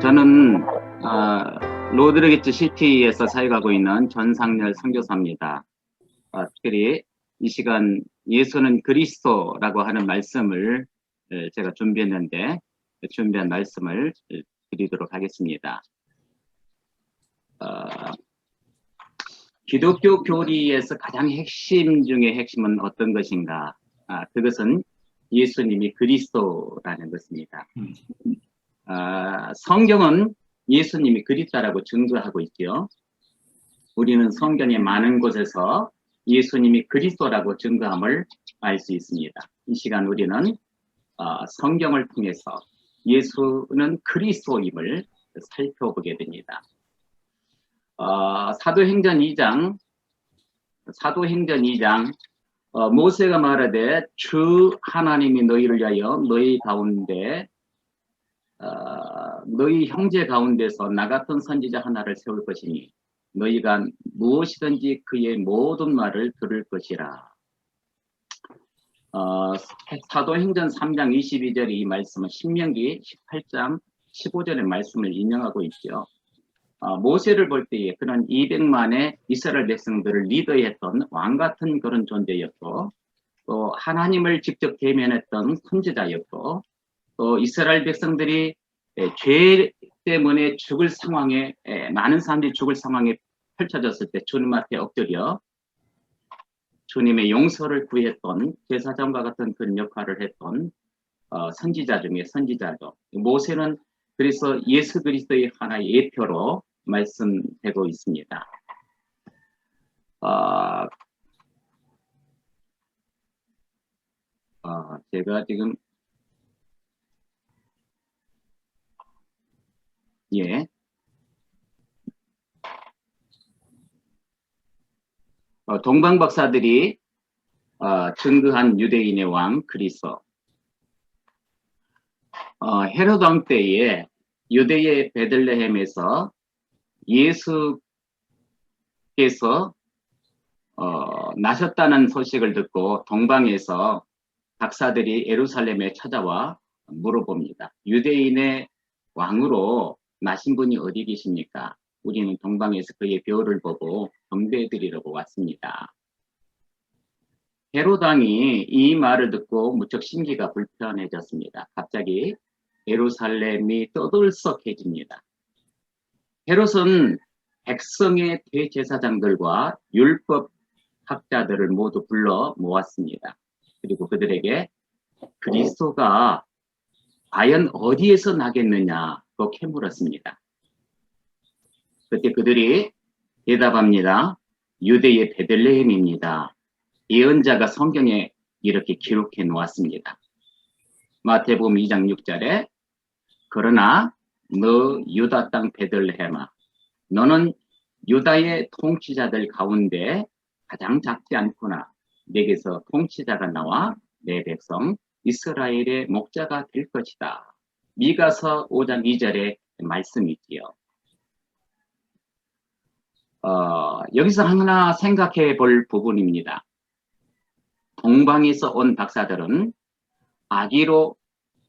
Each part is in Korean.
저는 로드리게츠 시티에서 사역하고 있는 전상렬 선교사입니다. 특별히 이 시간 예수는 그리스도라고 하는 말씀을 제가 준비했는데 준비한 말씀을 드리도록 하겠습니다. 기독교 교리에서 가장 핵심 중에 핵심은 어떤 것인가? 그것은 예수님이 그리스도라는 것입니다. 성경은 예수님이 그리스도라고 증거하고 있죠. 우리는 성경의 많은 곳에서 예수님이 그리스도라고 증거함을 알 수 있습니다. 이 시간 우리는 성경을 통해서 예수는 그리스도임을 살펴보게 됩니다. 사도행전 2장 모세가 말하되 주 하나님이 너희를 위하여 너희 가운데 너희 형제 가운데서 나 같은 선지자 하나를 세울 것이니 너희가 무엇이든지 그의 모든 말을 들을 것이라. 사도행전 3장 22절의 이 말씀은 신명기 18장 15절의 말씀을 인용하고 있죠. 모세를 볼 때에 그는 200만의 이스라엘 백성들을 리더했던 왕 같은 그런 존재였고, 또 하나님을 직접 대면했던 선지자였고, 또 이스라엘 백성들이 죄 때문에 죽을 상황에, 많은 사람들이 죽을 상황에 펼쳐졌을 때 주님 앞에 엎드려 주님의 용서를 구했던 제사장과 같은 그런 역할을 했던 선지자 중에 선지자죠. 모세는 그래서 예수 그리스도의 하나의 예표로 말씀되고 있습니다. 제가 지금 동방 박사들이 증거한 유대인의 왕 그리스도. 헤롯 왕 때에 유대의 베들레헴에서 예수께서 나셨다는 소식을 듣고 동방에서 박사들이 예루살렘에 찾아와 물어봅니다. 유대인의 왕으로 나신 분이 어디 계십니까? 우리는 동방에서 그의 별을 보고 경배드리려고 왔습니다. 헤롯 왕이 이 말을 듣고 무척 심기가 불편해졌습니다. 갑자기 예루살렘이 떠들썩해집니다. 헤롯은 백성의 대제사장들과 율법 학자들을 모두 불러 모았습니다. 그리고 그들에게 그리스도가 과연 어디에서 나겠느냐고 캐물었습니다. 그때 그들이 대답합니다. 유대의 베들레헴입니다. 예언자가 성경에 이렇게 기록해 놓았습니다. 마태복음 2장 6절에 그러나 너 유다 땅 베들레헴아 너는 유다의 통치자들 가운데 가장 작지 않구나. 내게서 통치자가 나와 내 백성 이스라엘의 목자가 될 것이다. 미가서 5장 2절의 말씀이지요. 여기서 하나 생각해 볼 부분입니다. 동방에서 온 박사들은 아기로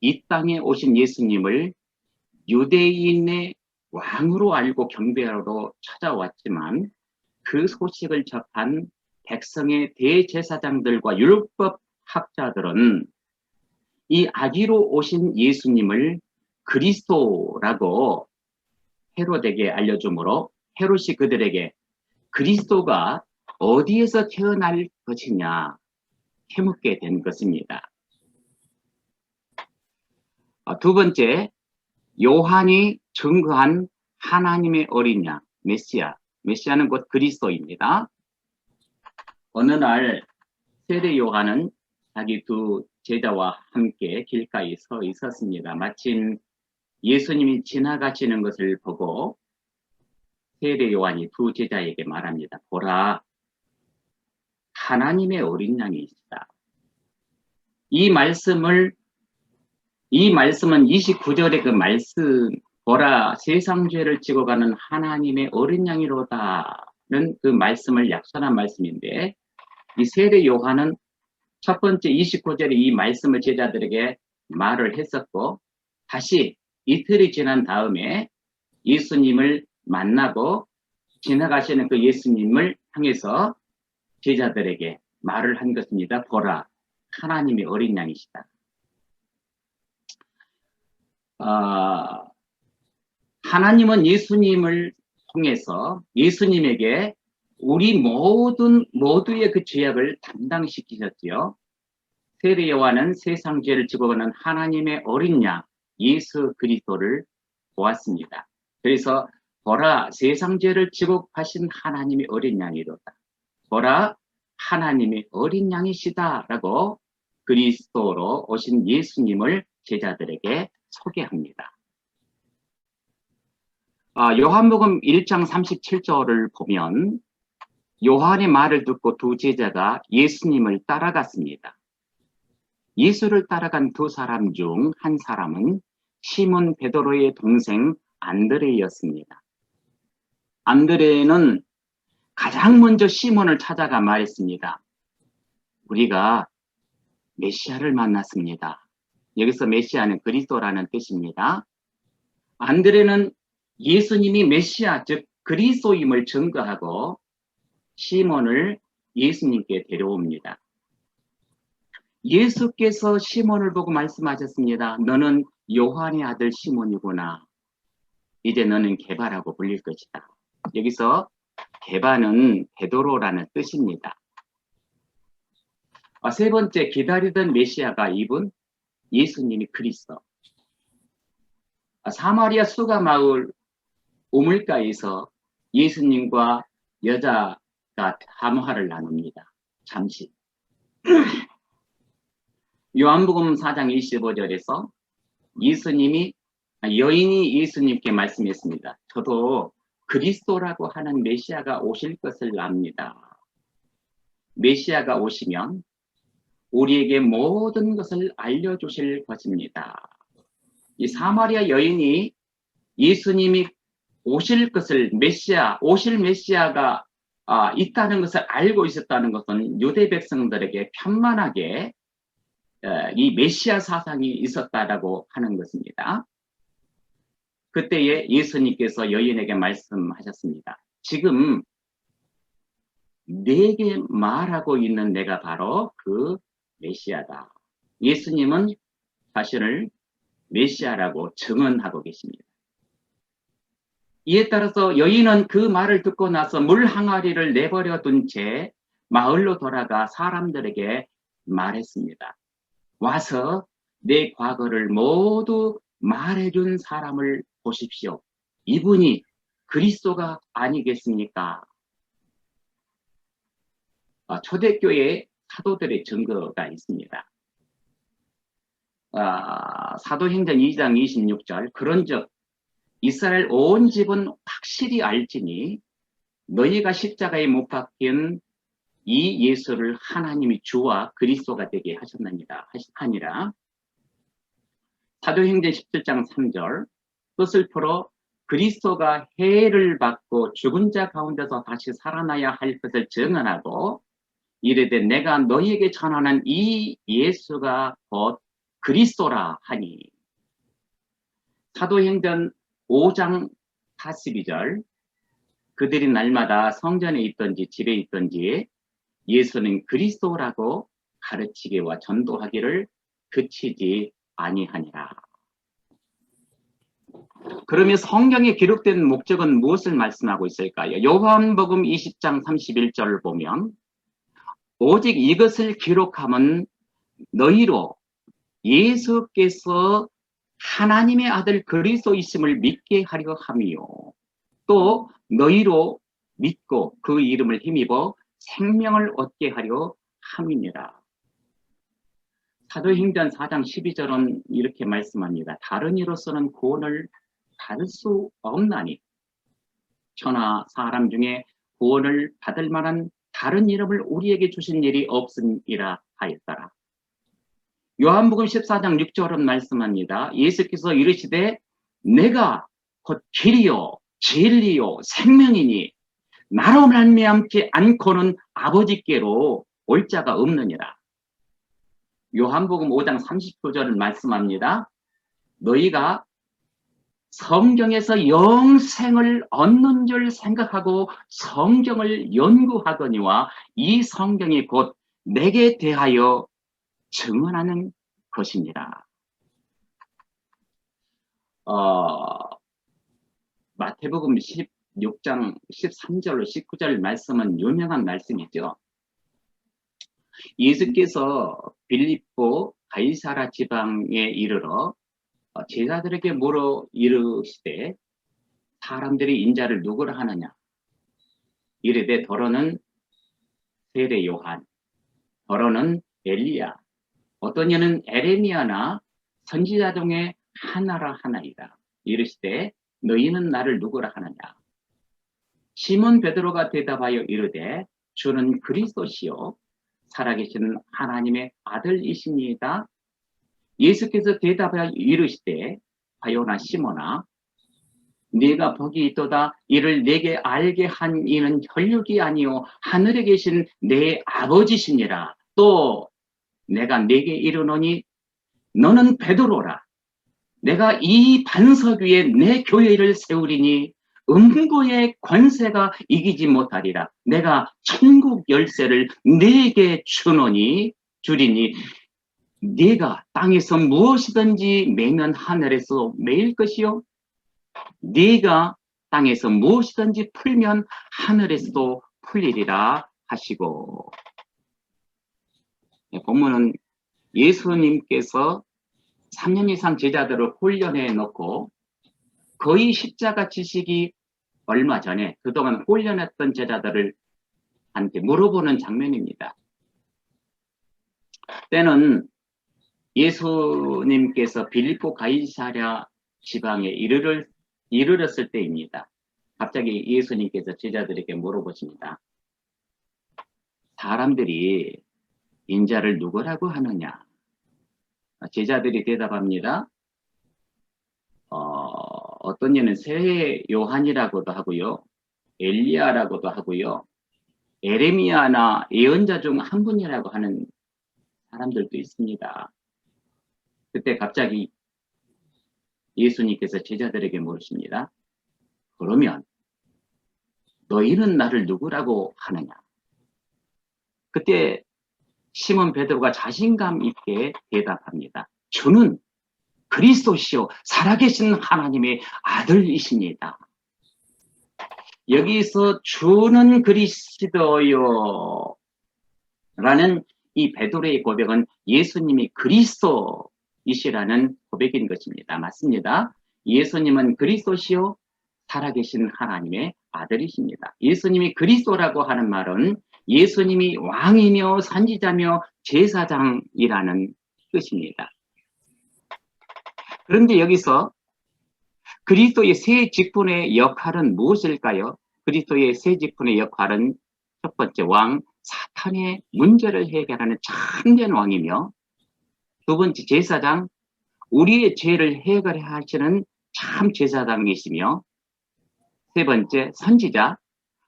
이 땅에 오신 예수님을 유대인의 왕으로 알고 경배하러 찾아왔지만 그 소식을 접한 백성의 대제사장들과 율법 학자들은 이 아기로 오신 예수님을 그리스도라고 헤롯에게 알려주므로 헤롯이 그들에게 그리스도가 어디에서 태어날 것이냐 캐묻게 된 것입니다. 두 번째, 요한이 증거한 하나님의 어린 양, 메시아는 곧 그리스도입니다. 어느 날 세례 요한은 자기 두 제자와 함께 길가에 서 있었습니다. 마침 예수님이 지나가시는 것을 보고 세례 요한이 두 제자에게 말합니다. 보라, 하나님의 어린 양이시다. 이 말씀은 29절의 그 말씀, 보라, 세상 죄를 지고 가는 하나님의 어린 양이로다는 그 말씀을 약속한 말씀인데, 이 세례 요한은 첫 번째 29절의 이 말씀을 제자들에게 말을 했었고, 다시 이틀이 지난 다음에 예수님을 만나고 지나가시는 그 예수님을 향해서 제자들에게 말을 한 것입니다. 보라, 하나님의 어린 양이시다. 하나님은 예수님을 통해서 예수님에게 우리 모두의 그 죄악을 담당시키셨지요. 세례 요한은 세상 죄를 지고 가는 하나님의 어린 양 예수 그리스도를 보았습니다. 그래서 보라, 세상 죄를 지고 가신 하나님의 어린 양이로다. 보라, 하나님의 어린 양이시다라고 그리스도로 오신 예수님을 제자들에게 소개합니다. 요한복음 1장 37절을 보면 요한의 말을 듣고 두 제자가 예수님을 따라갔습니다. 예수를 따라간 두 사람 중 한 사람은 시몬 베드로의 동생 안드레였습니다. 안드레는 가장 먼저 시몬을 찾아가 말했습니다. 우리가 메시아를 만났습니다. 여기서 메시아는 그리스도라는 뜻입니다. 안드레는 예수님이 메시아, 즉 그리스도임을 증거하고 시몬을 예수님께 데려옵니다. 예수께서 시몬을 보고 말씀하셨습니다. 너는 요한의 아들 시몬이구나. 이제 너는 게바라고 불릴 것이다. 여기서 게바는 베드로라는 뜻입니다. 세 번째, 기다리던 메시아가 이분 예수님이 그리스도. 사마리아 수가 마을 우물가에서 예수님과 여자가 담화를 나눕니다. 잠시. 요한복음 4장 25절에서 여인이 예수님께 말씀했습니다. 저도 그리스도라고 하는 메시아가 오실 것을 압니다. 메시아가 오시면 우리에게 모든 것을 알려주실 것입니다. 이 사마리아 여인이 예수님이 오실 것을 오실 메시아가 있다는 것을 알고 있었다는 것은 유대 백성들에게 편만하게 이 메시아 사상이 있었다라고 하는 것입니다. 그때에 예수님께서 여인에게 말씀하셨습니다. 지금 내게 말하고 있는 내가 바로 그 메시아다. 예수님은 자신을 메시아라고 증언하고 계십니다. 이에 따라서 여인은 그 말을 듣고 나서 물 항아리를 내버려 둔 채 마을로 돌아가 사람들에게 말했습니다. 와서 내 과거를 모두 말해준 사람을 보십시오. 이분이 그리스도가 아니겠습니까? 초대교회 사도들의 증거가 있습니다. 사도행전 2장 26절 그런즉 이스라엘 온 집은 확실히 알지니 너희가 십자가에 못 박힌 이 예수를 하나님이 주와 그리스도가 되게 하니라. 사도행전 17장 3절 뜻을 풀어 그리스도가 해를 받고 죽은 자 가운데서 다시 살아나야 할 것을 증언하고 이르되 내가 너희에게 전하는 이 예수가 곧 그리스도라 하니. 사도행전 5장 42절 그들이 날마다 성전에 있든지 집에 있든지 예수는 그리스도라고 가르치기와 전도하기를 그치지 아니하니라. 그러면 성경에 기록된 목적은 무엇을 말씀하고 있을까요? 요한복음 20장 31절을 보면 오직 이것을 기록함은 너희로 예수께서 하나님의 아들 그리스도이심을 믿게 하려 함이요 또 너희로 믿고 그 이름을 힘입어 생명을 얻게 하려 함이니라. 사도행전 4장 12절은 이렇게 말씀합니다. 다른 이로서는 구원을 받을 수 없나니 천하 사람 중에 구원을 받을 만한 다른 이름을 우리에게 주신 일이 없음이라 하였더라. 요한복음 14장 6절은 말씀합니다. 예수께서 이르시되 내가 곧 길이요 진리요 생명이니 나로 말미암지 않고는 아버지께로 올 자가 없느니라. 요한복음 5장 39절을 말씀합니다. 너희가 성경에서 영생을 얻는 줄 생각하고 성경을 연구하거니와 이 성경이 곧 내게 대하여 증언하는 것입니다. 마태복음 16장 13절로 19절 말씀은 유명한 말씀이죠. 예수께서 빌립보 가이사라 지방에 이르러 제자들에게 물어 이르시되 사람들이 인자를 누구라 하느냐 이르되 더러는 세례 요한, 더러는 엘리야, 어떤 이는 에레미야나 선지자 중에 하나라 하나이다. 이르시되 너희는 나를 누구라 하느냐. 시몬 베드로가 대답하여 이르되 주는 그리스도시요 살아계신 하나님의 아들이시니이다. 예수께서 대답하여 이르시되 바요나 시몬아 네가 복이 있도다. 이를 내게 알게 한 이는 혈육이 아니요 하늘에 계신 내 아버지시니라. 또 내가 네게 이르노니 너는 베드로라. 내가 이 반석 위에 내 교회를 세우리니 음부의 권세가 이기지 못하리라. 내가 천국 열쇠를 네게 주리니 네가 땅에서 무엇이든지 매면 하늘에서 매일 것이요 네가 땅에서 무엇이든지 풀면 하늘에서도 풀리리라 하시고. 본문은 예수님께서 3년 이상 제자들을 훈련해 놓고 거의 십자가 지시기 얼마 전에 그동안 훈련했던 제자들을 한테 물어보는 장면입니다. 때는 예수님께서 빌립보 가이사랴 지방에 이르렀을 때입니다. 갑자기 예수님께서 제자들에게 물어보십니다. 사람들이 인자를 누구라고 하느냐? 제자들이 대답합니다. 어떤 이는 세례 요한이라고도 하고요. 엘리야라고도 하고요. 에레미야나 예언자 중 한 분이라고 하는 사람들도 있습니다. 그때 갑자기 예수님께서 제자들에게 물으십니다. 그러면 너희는 나를 누구라고 하느냐? 그때 시몬 베드로가 자신감 있게 대답합니다. 주는 그리스도시요 살아계신 하나님의 아들이십니다. 여기서 주는 그리스도요 라는 이 베드로의 고백은 예수님이 그리스도이시라는 고백인 것입니다. 맞습니다. 예수님은 그리스도시요 살아계신 하나님의 아들이십니다. 예수님이 그리스도라고 하는 말은 예수님이 왕이며 선지자며 제사장이라는 뜻입니다. 그런데 여기서 그리스도의 세 직분의 역할은 무엇일까요? 그리스도의 세 직분의 역할은 첫 번째 왕, 사탄의 문제를 해결하는 참된 왕이며 두 번째 제사장, 우리의 죄를 해결하시는 참 제사장이시며 세 번째 선지자,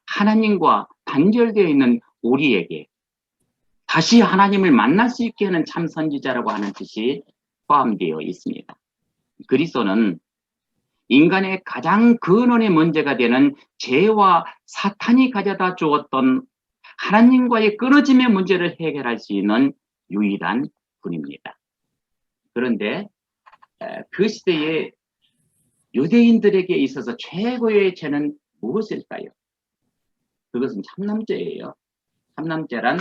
하나님과 단절되어 있는 우리에게 다시 하나님을 만날 수 있게 하는 참 선지자라고 하는 뜻이 포함되어 있습니다. 그리스도는 인간의 가장 근원의 문제가 되는 죄와 사탄이 가져다 주었던 하나님과의 끊어짐의 문제를 해결할 수 있는 유일한 분입니다. 그런데 그 시대에 유대인들에게 있어서 최고의 죄는 무엇일까요? 그것은 참남죄예요. 참남죄란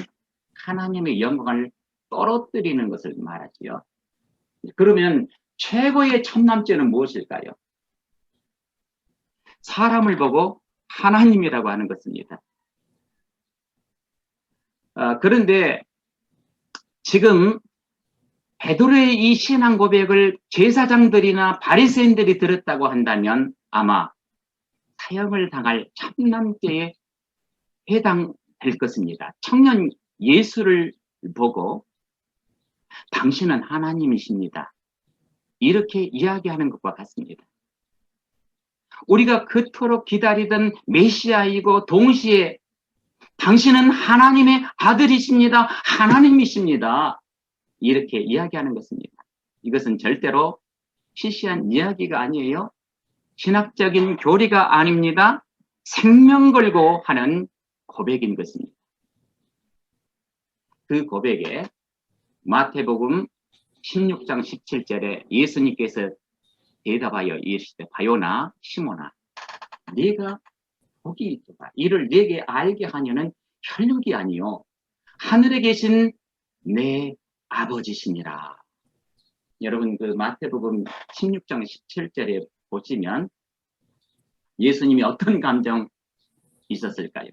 하나님의 영광을 떨어뜨리는 것을 말하지요. 그러면 최고의 참남죄는 무엇일까요? 사람을 보고 하나님이라고 하는 것입니다. 그런데 지금 베드로의 이 신앙 고백을 제사장들이나 바리새인들이 들었다고 한다면 아마 사형을 당할 참남죄에 해당될 것입니다. 청년 예수를 보고 당신은 하나님이십니다. 이렇게 이야기하는 것과 같습니다. 우리가 그토록 기다리던 메시아이고 동시에 당신은 하나님의 아들이십니다. 하나님이십니다. 이렇게 이야기하는 것입니다. 이것은 절대로 시시한 이야기가 아니에요. 신학적인 교리가 아닙니다. 생명 걸고 하는 고백인 것입니다. 그 고백에 마태복음 16장 17절에 예수님께서 대답하여 이르시되 바요나 시몬아 네가 복이 있도다. 이를 네게 알게 하려는 혈육이 아니요 하늘에 계신 내 아버지시니라. 여러분 그 마태복음 16장 17절에 보시면 예수님이 어떤 감정 있었을까요?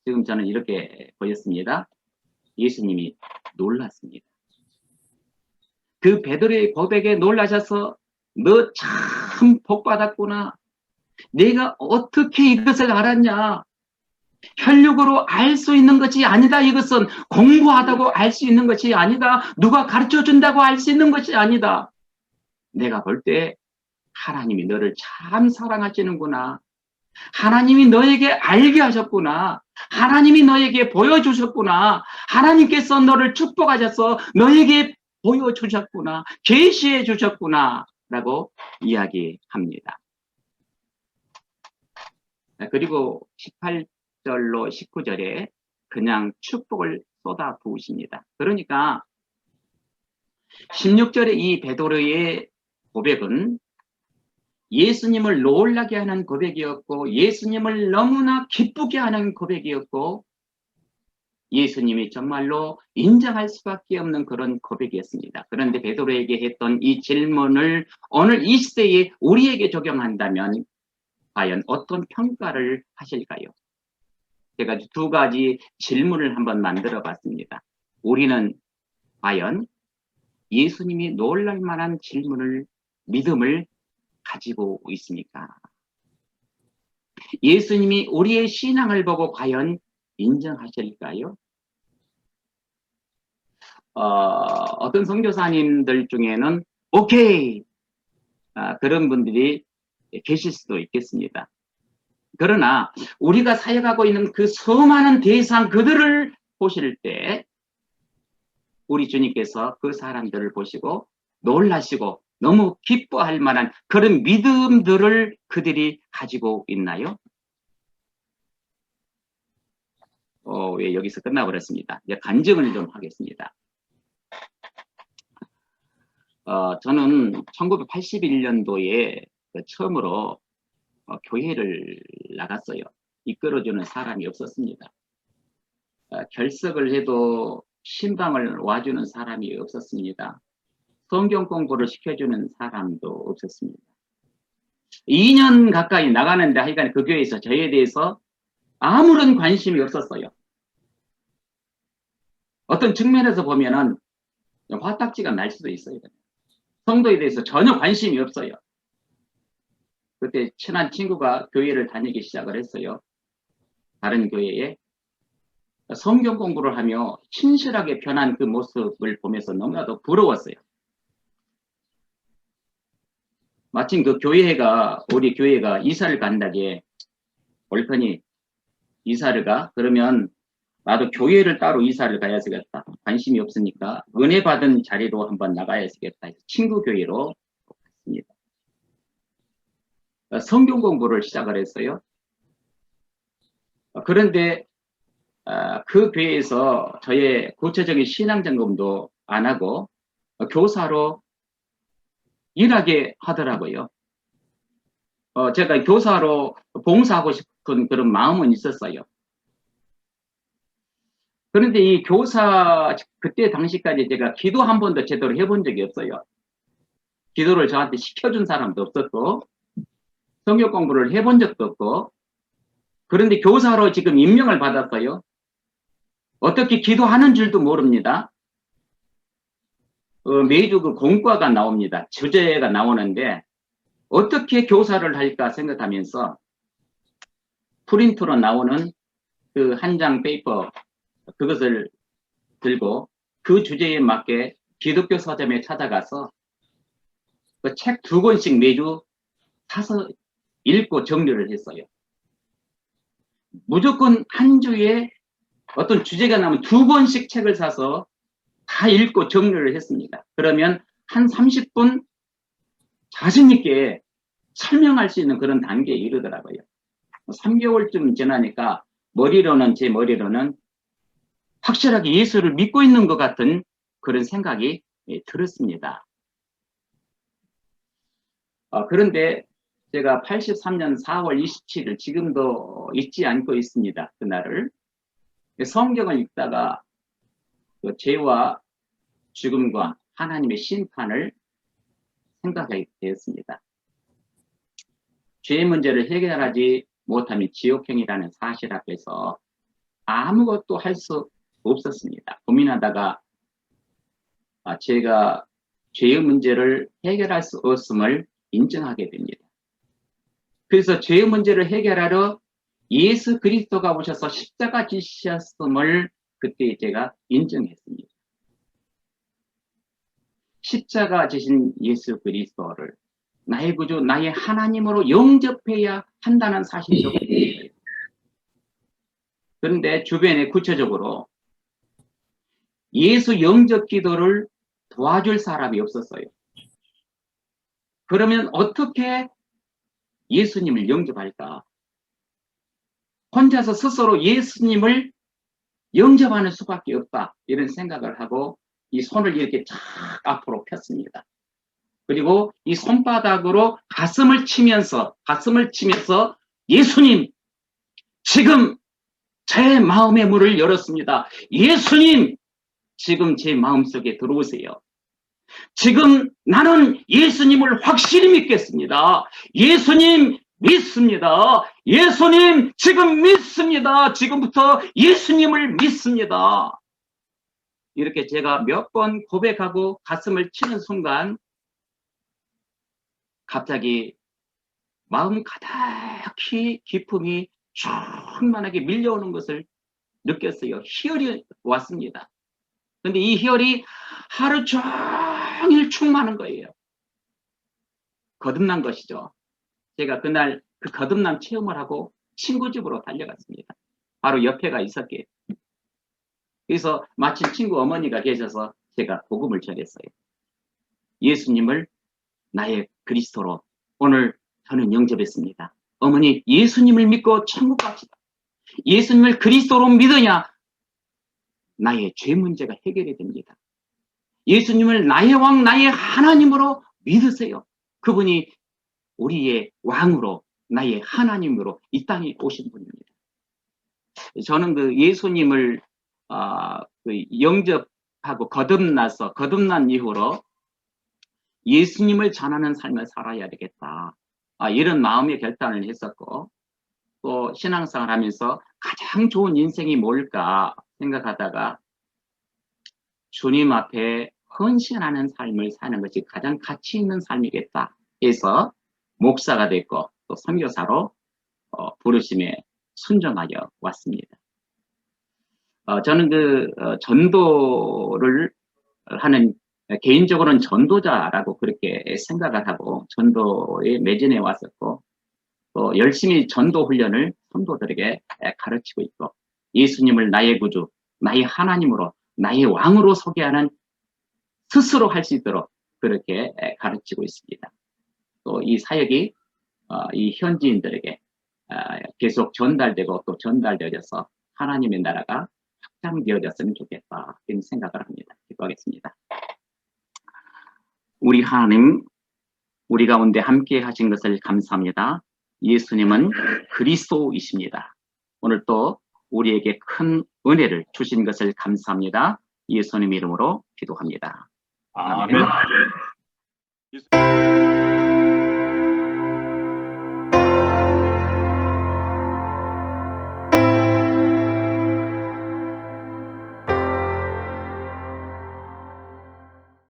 지금 저는 이렇게 보였습니다. 예수님이 놀랐습니다. 그 베드로의 고백에 놀라셔서 너 참 복받았구나. 내가 어떻게 이것을 알았냐. 혈육으로 알 수 있는 것이 아니다. 이것은 공부하다고 알 수 있는 것이 아니다. 누가 가르쳐 준다고 알 수 있는 것이 아니다. 내가 볼 때 하나님이 너를 참 사랑하시는구나. 하나님이 너에게 알게 하셨구나. 하나님이 너에게 보여주셨구나. 하나님께서 너를 축복하셔서 너에게 보여주셨구나. 계시해 주셨구나. 라고 이야기합니다. 그리고 18절로 19절에 그냥 축복을 쏟아 부으십니다. 그러니까 16절의 이 베드로의 고백은 예수님을 놀라게 하는 고백이었고 예수님을 너무나 기쁘게 하는 고백이었고 예수님이 정말로 인정할 수밖에 없는 그런 고백이었습니다. 그런데 베드로에게 했던 이 질문을 오늘 이 시대에 우리에게 적용한다면 과연 어떤 평가를 하실까요? 제가 두 가지 질문을 한번 만들어 봤습니다. 우리는 과연 예수님이 놀랄 만한 질문을, 믿음을 가지고 있습니까? 예수님이 우리의 신앙을 보고 과연 인정하실까요? 어떤 선교사님들 중에는 오케이 그런 분들이 계실 수도 있겠습니다. 그러나 우리가 사역하고 있는 그 수많은 대상 그들을 보실 때 우리 주님께서 그 사람들을 보시고 놀라시고 너무 기뻐할 만한 그런 믿음들을 그들이 가지고 있나요? 왜 여기서 끝나버렸습니다. 이제 간증을 좀 하겠습니다. 저는 1981년도에 처음으로 교회를 나갔어요. 이끌어주는 사람이 없었습니다. 결석을 해도 신방을 와주는 사람이 없었습니다. 성경 공부를 시켜주는 사람도 없었습니다. 2년 가까이 나가는데 하여간 그 교회에서 저에 대해서 아무런 관심이 없었어요. 어떤 측면에서 보면은 화딱지가 날 수도 있어요. 성도에 대해서 전혀 관심이 없어요. 그때 친한 친구가 교회를 다니기 시작을 했어요. 다른 교회에. 성경 공부를 하며 신실하게 변한 그 모습을 보면서 너무나도 부러웠어요. 마침 그 교회가, 우리 교회가 이사를 간다게 올 거니 이사를 가? 그러면 나도 교회를 따로 이사를 가야 되겠다. 관심이 없으니까 은혜 받은 자리로 한번 나가야 되겠다. 친구 교회로 갔습니다. 성경 공부를 시작을 했어요. 그런데 그 교회에서 저의 구체적인 신앙 점검도 안 하고 교사로 일하게 하더라고요. 제가 교사로 봉사하고 싶은 그런 마음은 있었어요. 그런데 이 교사 그때 당시까지 제가 기도 한 번도 제대로 해본 적이 없어요. 기도를 저한테 시켜준 사람도 없었고 성경 공부를 해본 적도 없고 그런데 교사로 지금 임명을 받았어요. 어떻게 기도하는 줄도 모릅니다. 매주 그 공과가 나옵니다. 주제가 나오는데 어떻게 교사를 할까 생각하면서 프린트로 나오는 그 한 장 페이퍼 그것을 들고 그 주제에 맞게 기독교 서점에 찾아가서 그 책 2권씩 매주 사서 읽고 정리를 했어요. 무조건 한 주에 어떤 주제가 나오면 2권씩 책을 사서 다 읽고 정리를 했습니다. 그러면 한 30분 자신 있게 설명할 수 있는 그런 단계에 이르더라고요. 3개월쯤 지나니까 제 머리로는 확실하게 예수를 믿고 있는 것 같은 그런 생각이 들었습니다. 그런데 제가 83년 4월 27일 지금도 잊지 않고 있습니다. 그날을. 성경을 읽다가 그 죄와 죽음과 하나님의 심판을 생각하게 되었습니다. 죄의 문제를 해결하지 못하면 지옥행이라는 사실 앞에서 아무것도 할 수 없었습니다. 고민하다가 제가 죄의 문제를 해결할 수 없음을 인정하게 됩니다. 그래서 죄의 문제를 해결하러 예수 그리스도가 오셔서 십자가 지셨음을 그때 제가 인정했습니다. 십자가 지신 예수 그리스도를 나의 구주, 나의 하나님으로 영접해야 한다는 사실이 있어요. 그런데 주변에 구체적으로 예수 영접 기도를 도와줄 사람이 없었어요. 그러면 어떻게 예수님을 영접할까? 혼자서 스스로 예수님을 영접하는 수밖에 없다. 이런 생각을 하고 이 손을 이렇게 쫙 앞으로 폈습니다. 그리고 이 손바닥으로 가슴을 치면서 예수님, 지금 제 마음의 문을 열었습니다. 예수님, 지금 제 마음속에 들어오세요. 지금 나는 예수님을 확실히 믿겠습니다. 예수님 믿습니다. 예수님 지금 믿습니다. 지금부터 예수님을 믿습니다. 이렇게 제가 몇 번 고백하고 가슴을 치는 순간 갑자기 마음 가득히 기쁨이 충만하게 밀려오는 것을 느꼈어요. 희열이 왔습니다. 그런데 이 희열이 하루 종일 충만한 거예요. 거듭난 것이죠. 제가 그날 그 거듭난 체험을 하고 친구 집으로 달려갔습니다. 바로 옆에가 있었기에. 그래서 마침 친구 어머니가 계셔서 제가 복음을 전했어요. 예수님을 나의 그리스도로 오늘 저는 영접했습니다. 어머니, 예수님을 믿고 천국 갑시다. 예수님을 그리스도로 믿어야 나의 죄 문제가 해결이 됩니다. 예수님을 나의 왕, 나의 하나님으로 믿으세요. 그분이 우리의 왕으로, 나의 하나님으로 이 땅에 오신 분입니다. 저는 그 예수님을 영접하고 거듭난 이후로 예수님을 전하는 삶을 살아야 되겠다. 이런 마음의 결단을 했었고, 또 신앙생활 하면서 가장 좋은 인생이 뭘까 생각하다가 주님 앞에 헌신하는 삶을 사는 것이 가장 가치 있는 삶이겠다 해서 목사가 됐고 또 선교사로 부르심에 순종하여 왔습니다. 저는 전도를 하는, 개인적으로는 전도자라고 그렇게 생각을 하고 전도에 매진해 왔었고, 또 열심히 전도 훈련을 성도들에게 가르치고 있고, 예수님을 나의 구주, 나의 하나님으로, 나의 왕으로 소개하는 스스로 할 수 있도록 그렇게 가르치고 있습니다. 또 이 사역이 이 현지인들에게 계속 전달되고 또 전달되어져서 하나님의 나라가 확장되어졌으면 좋겠다, 이런 생각을 합니다. 기도하겠습니다. 우리 하나님, 우리 가운데 함께 하신 것을 감사합니다. 예수님은 그리스도이십니다. 오늘 또 우리에게 큰 은혜를 주신 것을 감사합니다. 예수님 이름으로 기도합니다. 아멘.